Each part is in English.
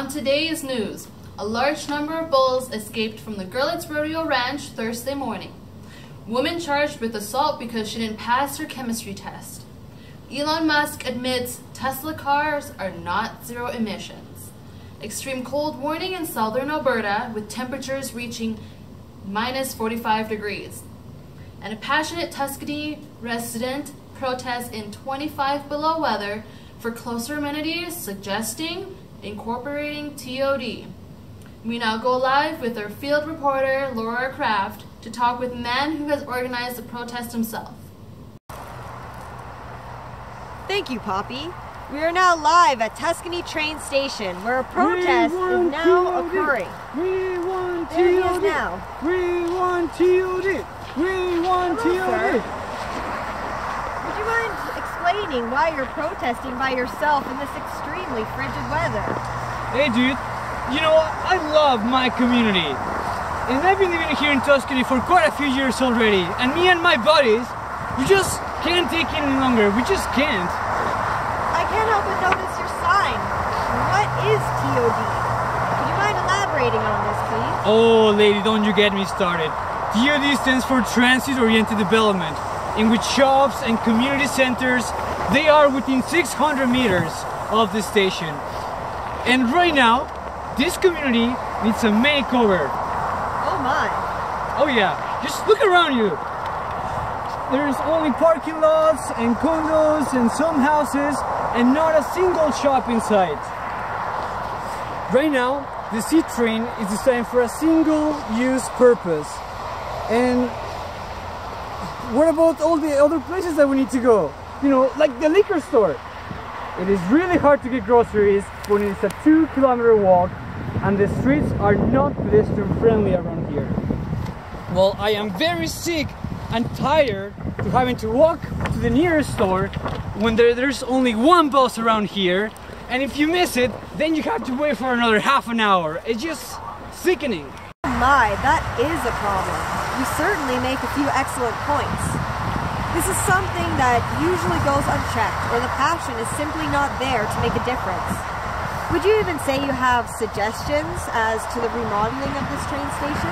On today's news, a large number of bulls escaped from the Gurlitz Rodeo Ranch Thursday morning. Woman charged with assault because she didn't pass her chemistry test. Elon Musk admits Tesla cars are not zero emissions. Extreme cold warning in southern Alberta with temperatures reaching minus 45 degrees. And a passionate Tuscany resident protests in 25 below weather for closer amenities, suggesting incorporating TOD. We now go live with our field reporter, Laura Kraft, to talk with the man who has organized the protest himself. Thank you, Poppy. We are now live at Tuscany train station, where a protest is now occurring. We want TOD. There he is now. We want TOD. We want TOD. Would you mind explaining why you're protesting by yourself in this extremely frigid weather? Hey dude, you know, I love my community. And I've been living here in Tuscany for quite a few years already. And me and my buddies, we just can't take it any longer. We just can't. I can't help but notice your sign. What is TOD? Would you mind elaborating on this, please? Oh lady, don't you get me started. TOD stands for Transit-Oriented Development, in which shops and community centers, they are within 600 meters of the station. And right now, this community needs a makeover. Oh my. Oh yeah, just look around you. There's only parking lots and condos and some houses and not a single shop in sight. Right now, the C train is designed for a single-use purpose. And what about all the other places that we need to go? You know, like the liquor store. It is really hard to get groceries when it's a 2-kilometer walk and the streets are not pedestrian friendly around here. Well, I am very sick and tired of having to walk to the nearest store when there's only one bus around here, and if you miss it, then you have to wait for another half an hour. It's just sickening. Oh my, that is a problem. You certainly make a few excellent points. This is something that usually goes unchecked, or the passion is simply not there to make a difference. Would you even say you have suggestions as to the remodeling of this train station?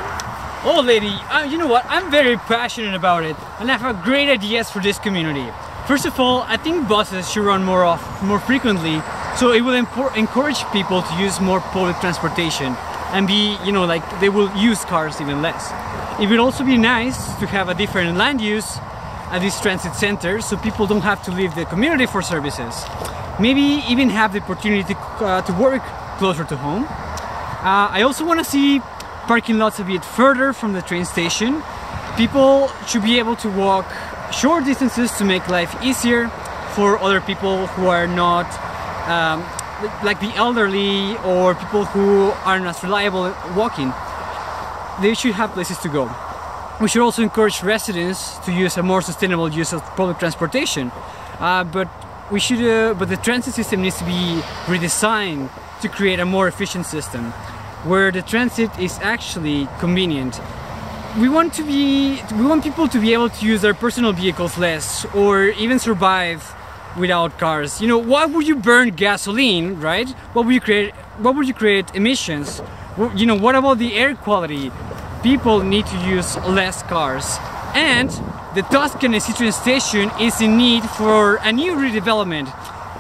Oh lady, you know what? I'm very passionate about it, and I have great ideas for this community. First of all, I think buses should run more frequently, so it will encourage people to use more public transportation and be, you know, like they will use cars even less. It would also be nice to have a different land use at these transit centers, so people don't have to leave the community for services. Maybe even have the opportunity to work closer to home. I also want to see parking lots a bit further from the train station. People should be able to walk short distances to make life easier for other people who are not like the elderly or people who aren't as reliable at walking. They should have places to go. We should also encourage residents to use a more sustainable use of public transportation. But the transit system needs to be redesigned to create a more efficient system where the transit is actually convenient. We want people to be able to use their personal vehicles less, or even survive without cars. You know, why would you burn gasoline, right? Why would you create emissions? You know, what about the air quality? People need to use less cars. And the Tuscany train station is in need for a new redevelopment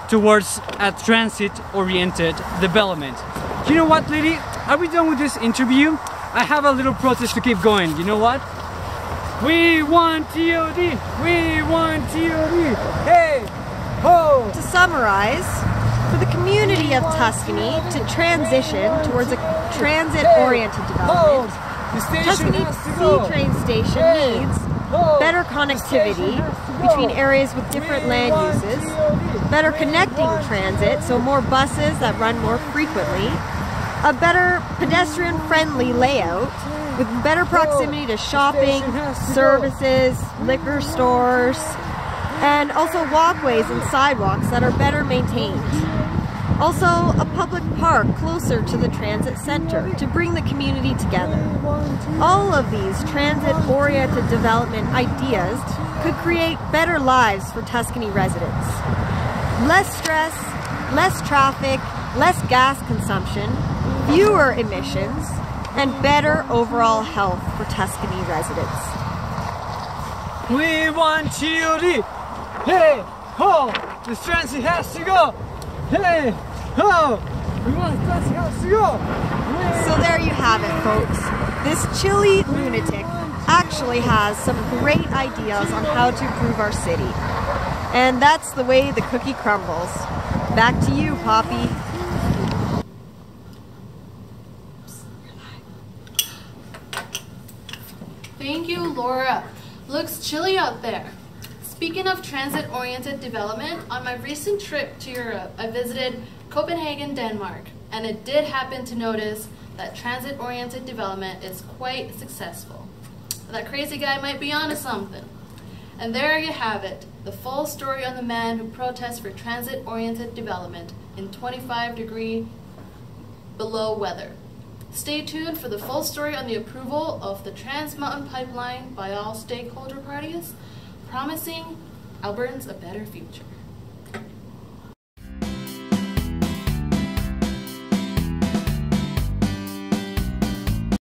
towards a transit-oriented development. You know what, lady? Are we done with this interview? I have a little protest to keep going. You know what? We want TOD! We want TOD! Hey! Ho! To summarize, for the community of Tuscany to transition towards a transit-oriented development, Tuscany C-train station needs better connectivity between areas with different land uses, better connecting transit, so more buses that run more frequently, a better pedestrian-friendly layout with better proximity to shopping, services, liquor stores, and also walkways and sidewalks that are better maintained. Also, a public park closer to the transit center to bring the community together. All of these transit-oriented development ideas could create better lives for Tuscany residents. Less stress, less traffic, less gas consumption, fewer emissions, and better overall health for Tuscany residents. We want TOD! Hey, ho! This transit has to go! Hey, ho! We want this transit has to go! So there you have it, folks. This chilly lunatic actually has some great ideas on how to improve our city. And that's the way the cookie crumbles. Back to you, Poppy. Thank you, Laura. Looks chilly out there. Speaking of transit-oriented development, on my recent trip to Europe, I visited Copenhagen, Denmark, and it did happen to notice that transit-oriented development is quite successful. That crazy guy might be onto something. And there you have it, the full story on the man who protests for transit-oriented development in 25-degree below weather. Stay tuned for the full story on the approval of the Trans Mountain Pipeline by all stakeholder parties, promising Albertans a better future.